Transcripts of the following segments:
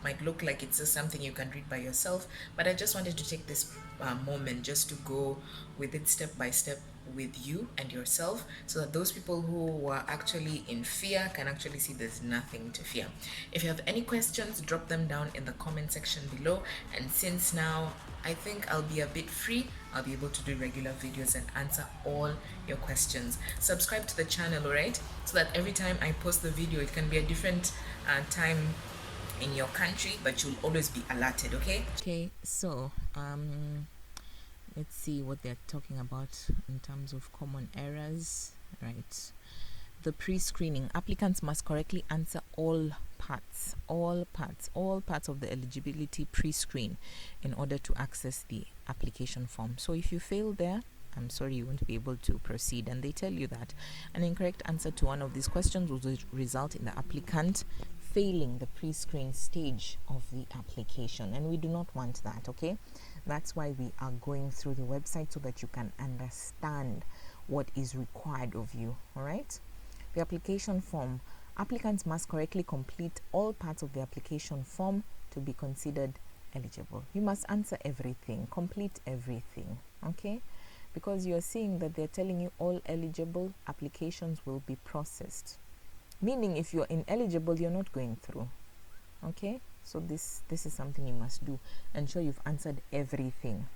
might look like it's just something you can read by yourself, but I just wanted to take this moment just to go with it step by step with you and yourself, so that those people who were actually in fear can actually see there's nothing to fear. If you have any questions, drop them down in the comment section below. And since now I think I'll be a bit free, I'll be able to do regular videos and answer all your questions. Subscribe to the channel, alright? So that every time I post the video, it can be a different time in your country, but you'll always be alerted, okay? Okay, so let's see what they're talking about in terms of common errors, right? The pre-screening. Applicants must correctly answer all parts of the eligibility pre-screen in order to access the application form. So if you fail there, I'm sorry, you won't be able to proceed. And they tell you that an incorrect answer to one of these questions will result in the applicant failing the pre-screen stage of the application, and we do not want that, okay? That's why we are going through the website, so that you can understand what is required of you. All right, the application form. Applicants must correctly complete all parts of the application form to be considered eligible. You must answer everything, complete everything, okay? Because you're seeing that they're telling you all eligible applications will be processed, meaning if you're ineligible, you're not going through, okay? So this is something you must do, ensure you've answered everything.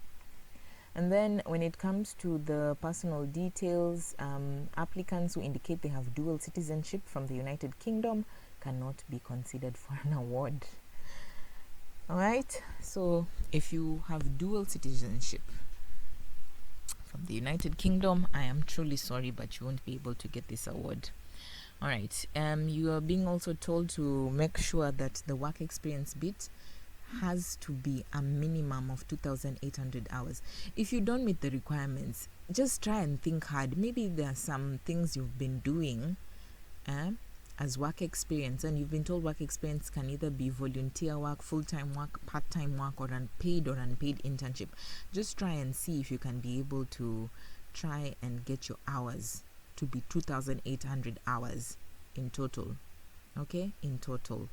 And then when it comes to the personal details, applicants who indicate they have dual citizenship from the United Kingdom cannot be considered for an award. All right, so if you have dual citizenship from the United Kingdom, I am truly sorry, but you won't be able to get this award. All right, you are being also told to make sure that the work experience bit has to be a minimum of 2,800 hours. If you don't meet the requirements, just try and think hard. Maybe there are some things you've been doing as work experience, and you've been told work experience can either be volunteer work, full-time work, part-time work, or unpaid internship. Just try and see if you can be able to try and get your hours to be 2,800 hours in total, okay? In total.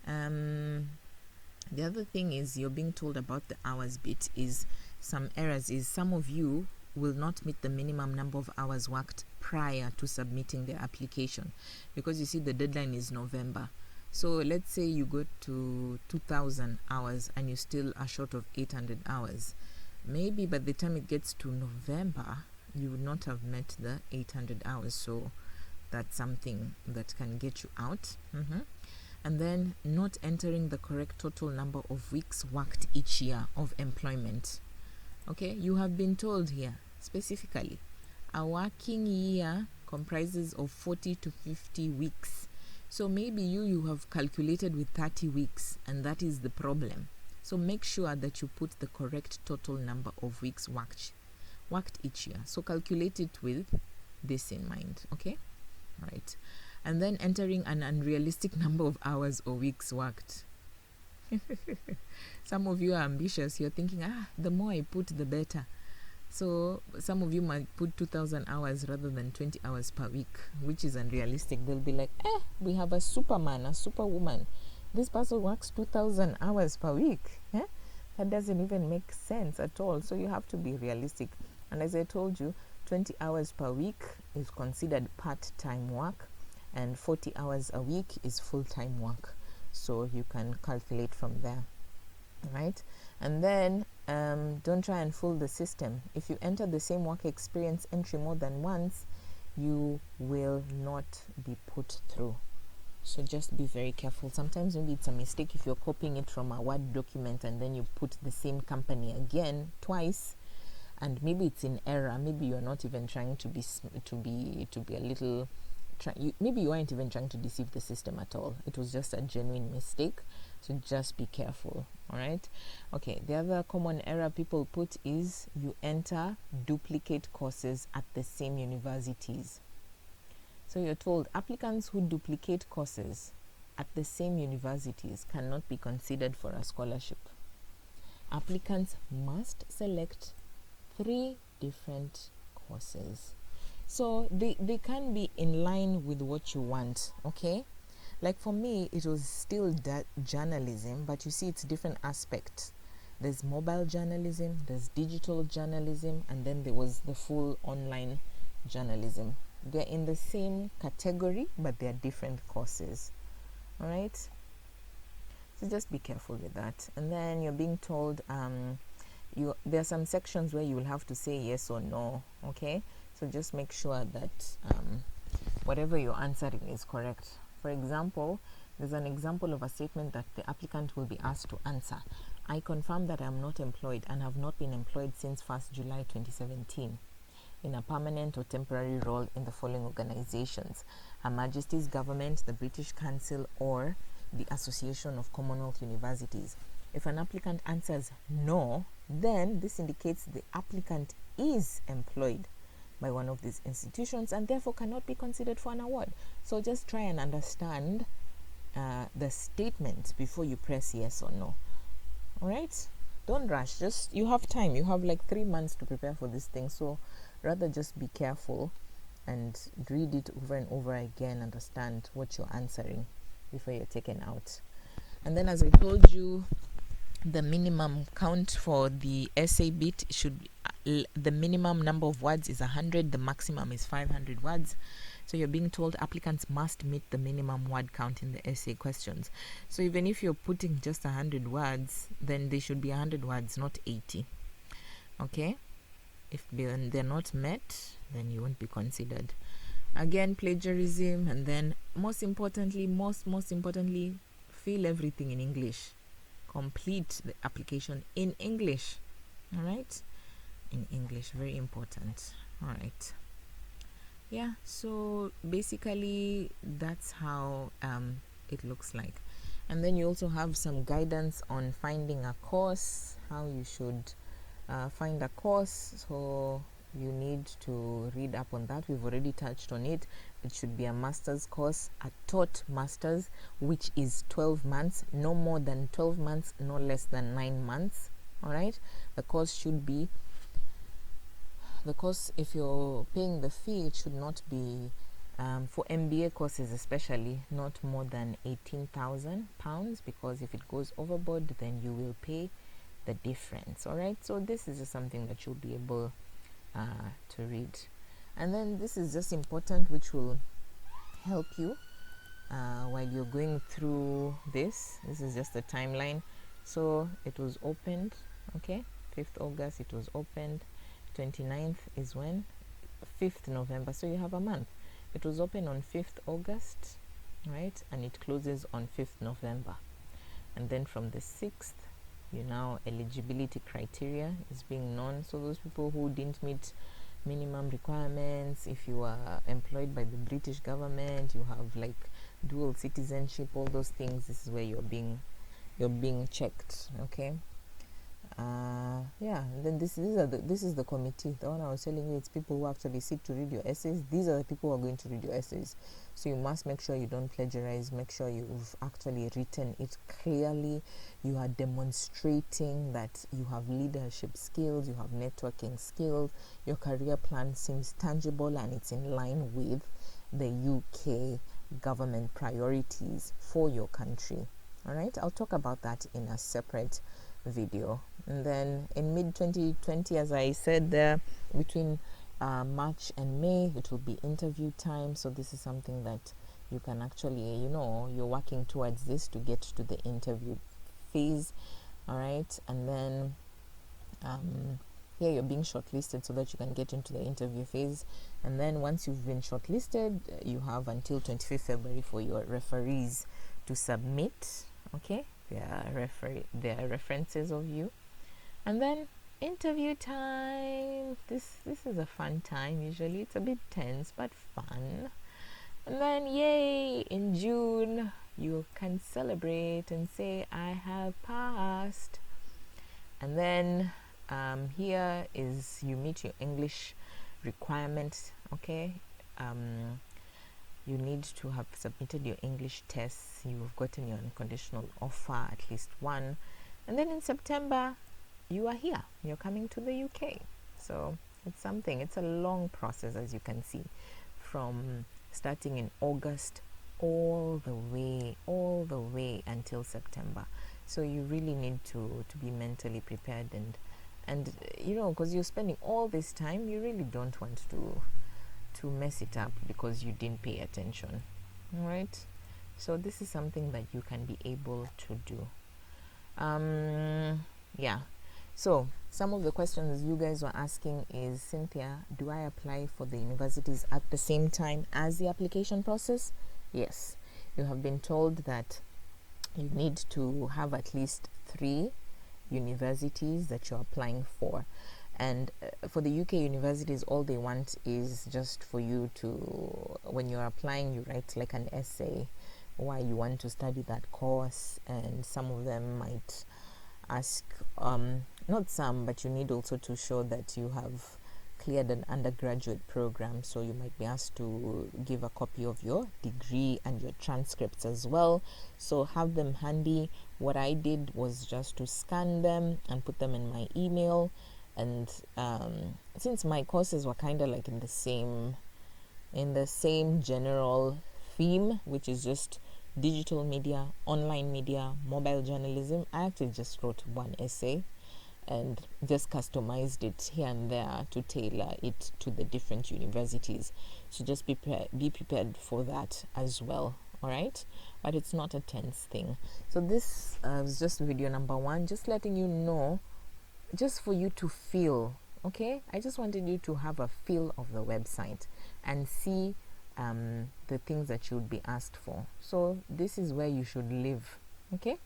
The other thing is, you're being told about the hours bit is some errors is some of you will not meet the minimum number of hours worked prior to submitting the application, because you see the deadline is November. So let's say you go to 2,000 hours and you still are short of 800 hours. Maybe by the time it gets to November, you would not have met the 800 hours. So that's something that can get you out. And then not entering the correct total number of weeks worked each year of employment. Okay, you have been told here specifically a working year comprises of 40 to 50 weeks. So maybe you have calculated with 30 weeks, and that is the problem. So make sure that you put the correct total number of weeks worked each year. So calculate it with this in mind, okay? All right. And then entering an unrealistic number of hours or weeks worked. Some of you are ambitious. You're thinking, the more I put, the better. So some of you might put 2,000 hours rather than 20 hours per week, which is unrealistic. They'll be like, we have a superman, a superwoman. This person works 2,000 hours per week. That doesn't even make sense at all. So you have to be realistic. And as I told you, 20 hours per week is considered part-time work, and 40 hours a week is full-time work. So you can calculate from there, right? And then don't try and fool the system. If you enter the same work experience entry more than once, you will not be put through. So just be very careful. Sometimes maybe it's a mistake if you're copying it from a Word document and then you put the same company again twice, and maybe it's in error. Maybe you're not even trying to be a little. Maybe you weren't even trying to deceive the system at all. It was just a genuine mistake. So just be careful. All right. Okay. The other common error people put is you enter duplicate courses at the same universities. So you're told applicants who duplicate courses at the same universities cannot be considered for a scholarship. Applicants must select 3 different courses. So they can be in line with what you want, okay? Like for me, it was still journalism, but you see, it's different aspects. There's mobile journalism, there's digital journalism, and then there was the full online journalism. They're in the same category, but they're different courses. All right. So just be careful with that. And then you're being told there are some sections where you will have to say yes or no. Okay. So just make sure that whatever you're answering is correct. For example, there's an example of a statement that the applicant will be asked to answer. I confirm that I am not employed and have not been employed since 1st July 2017 in a permanent or temporary role in the following organizations: Her Majesty's Government, the British Council, or the Association of Commonwealth Universities. If an applicant answers no, then this indicates the applicant is employed by one of these institutions and therefore cannot be considered for an award. So just try and understand the statement before you press yes or no. All right, don't rush. Just, you have time. You have like 3 months to prepare for this thing, so rather just be careful and read it over and over again, understand what you're answering before you're taken out. And then, as I told you, the minimum count for the essay bit should the minimum number of words is 100, the maximum is 500 words. So you're being told applicants must meet the minimum word count in the essay questions. So even if you're putting just 100 words, then they should be 100 words, not 80. Okay, if they're not met, then you won't be considered. Again, plagiarism. And then most importantly, fill everything in English. Complete the application in English. All right, in English, very important. All right, yeah, so basically that's how it looks like. And then you also have some guidance on finding a course, how you should find a course. So you need to read up on that. We've already touched on it. It should be a master's course, a taught master's, which is 12 months, no more than 12 months, no less than 9 months. All right, the course should be, if you're paying the fee, it should not be for MBA courses especially, not more than £18,000, because if it goes overboard, then you will pay the difference. All right, so this is just something that you'll be able to read. And then this is just important, which will help you while you're going through this. This is just a timeline. So it was opened, okay, 5th August it was opened. 29th is when? 5th November. So you have a month. It was open on 5th August, right? And it closes on 5th November. And then from the 6th, eligibility criteria is being known. So those people who didn't meet minimum requirements, if you are employed by the British government, you have like dual citizenship, all those things, this is where you're being checked, okay? And then this is the committee, the one I was telling you. It's people who actually sit to read your essays. These are the people who are going to read your essays. So you must make sure you don't plagiarize. Make sure you've actually written it clearly. You are demonstrating that you have leadership skills, you have networking skills, your career plan seems tangible and it's in line with the UK government priorities for your country. All right, I'll talk about that in a separate video. And then in mid 2020, as I said there, between March and May, it will be interview time. So this is something that you can actually, you're working towards this to get to the interview phase. All right, and then you're being shortlisted so that you can get into the interview phase. And then once you've been shortlisted, you have until 25th February for your referees to submit, okay, their references of you. And then interview time. This is a fun time. Usually it's a bit tense but fun. And then yay, in June you can celebrate and say I have passed. And then here is you meet your English requirements, okay? You need to have submitted your English tests. You've gotten your unconditional offer, at least one. And then in September, you are here. You're coming to the UK. So it's something. It's a long process, as you can see, from starting in August all the way until September. So you really need to be mentally prepared, and you know, because you're spending all this time, you really don't want to mess it up because you didn't pay attention. All right, so this is something that you can be able to do. Yeah, so some of the questions you guys were asking is, Cynthia, do I apply for the universities at the same time as the application process? Yes, you have been told that you need to have at least 3 universities that you're applying for. And for the UK universities, all they want is just for you to, when you're applying, you write like an essay why you want to study that course, and some of them might ask, not some, but you need also to show that you have cleared an undergraduate program, so you might be asked to give a copy of your degree and your transcripts as well, so have them handy. What I did was just to scan them and put them in my email, and since my courses were kind of like in the same general theme, which is just digital media, online media, mobile journalism, I actually just wrote one essay and just customized it here and there to tailor it to the different universities. So just be prepared for that as well. All right, but it's not a tense thing. So this is just video number 1, just letting you know, just for you to feel. Okay, I just wanted you to have a feel of the website and see the things that you'll be asked for. So this is where you should live. Okay,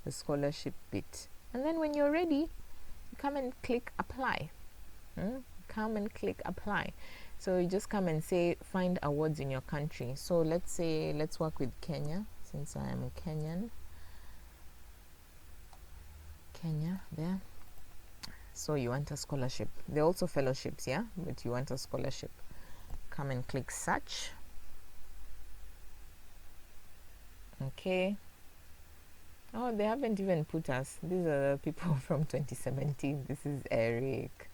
the scholarship bit, and then when you're ready, come and click apply. Come and click apply. So you just come and say find awards in your country. So let's work with Kenya, since I am Kenyan. Kenya there. So you want a scholarship. There are also fellowships, yeah, but you want a scholarship. Come and click search. Okay. Oh, they haven't even put us. These are the people from 2017. This is Eric.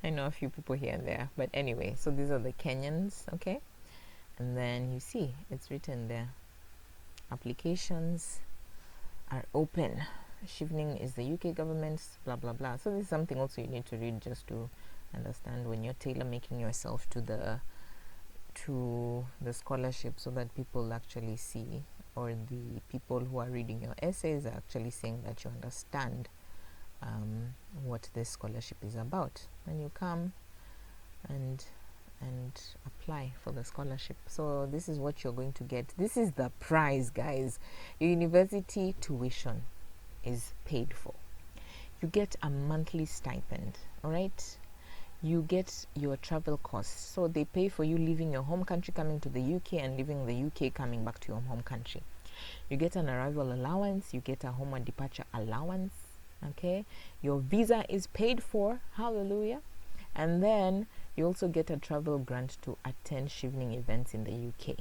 I know a few people here and there. But anyway, so these are the Kenyans, okay? And then you see, it's written there. Applications are open. Chevening is the UK government, blah, blah, blah. So this is something also you need to read just to understand when you're tailor-making yourself to the scholarship, so that people actually see, or the people who are reading your essays are actually saying that you understand what this scholarship is about. And you come and apply for the scholarship. So this is what you're going to get. This is the prize, guys. Your university tuition is paid for. You get a monthly stipend, all right? You get your travel costs. So they pay for you leaving your home country, coming to the UK, and leaving the UK, coming back to your home country. You get an arrival allowance. You get a home and departure allowance. Okay, your visa is paid for. Hallelujah. And then you also get a travel grant to attend Chevening events in the UK.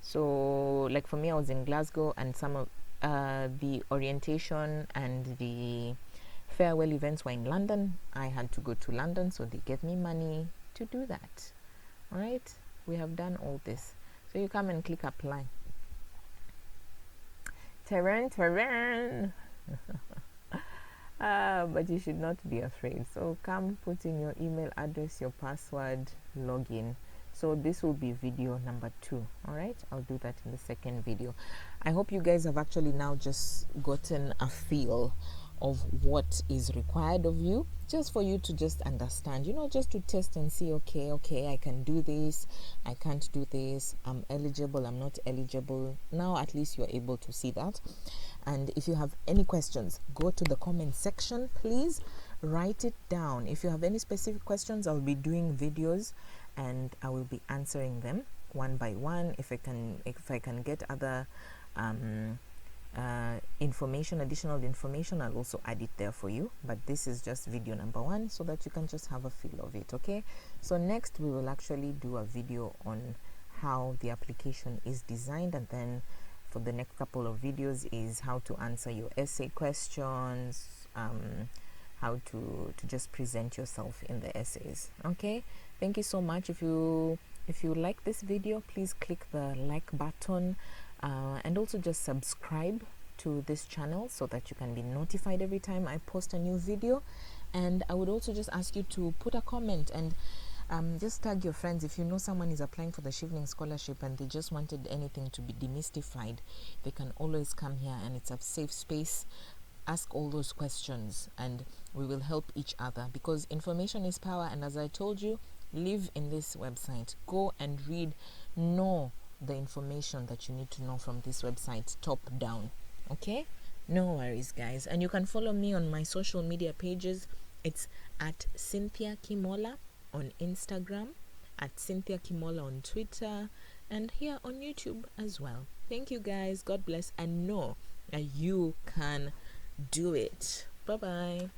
So like for me, I was in Glasgow, and some of the orientation and the farewell events were in London. I had to go to London, so they gave me money to do that. All right, we have done all this. So you come and click apply. Terrain. But you should not be afraid. So come, put in your email address, your password, login. So this will be video number 2. All right, I'll do that in the second video. I hope you guys have actually now just gotten a feel of what is required of you, just for you to just understand, you know, just to test and see, okay, I can do this, I can't do this, I'm eligible, I'm not eligible. Now at least you're able to see that. And if you have any questions, go to the comment section, please write it down. If you have any specific questions, I'll be doing videos and I will be answering them one by one. If I can get other additional information, I'll also add it there for you. But this is just video number 1, so that you can just have a feel of it. Okay, so next we will actually do a video on how the application is designed, and then for the next couple of videos is how to answer your essay questions, how to just present yourself in the essays. Okay, thank you so much. If If you like this video, please click the like button and also just subscribe to this channel so that you can be notified every time I post a new video. And I would also just ask you to put a comment and just tag your friends. If you know someone is applying for the Chevening scholarship and they just wanted anything to be demystified, they can always come here, and it's a safe space. Ask all those questions and we will help each other, because information is power. And as I told you, live in this website. Go and read, know the information that you need to know from this website, top down. Okay, no worries, guys. And you can follow me on my social media pages. It's at Cynthia Kimola on Instagram, at Cynthia Kimola on Twitter, and here on YouTube as well. Thank you, guys. God bless, and know that you can do it. Bye bye.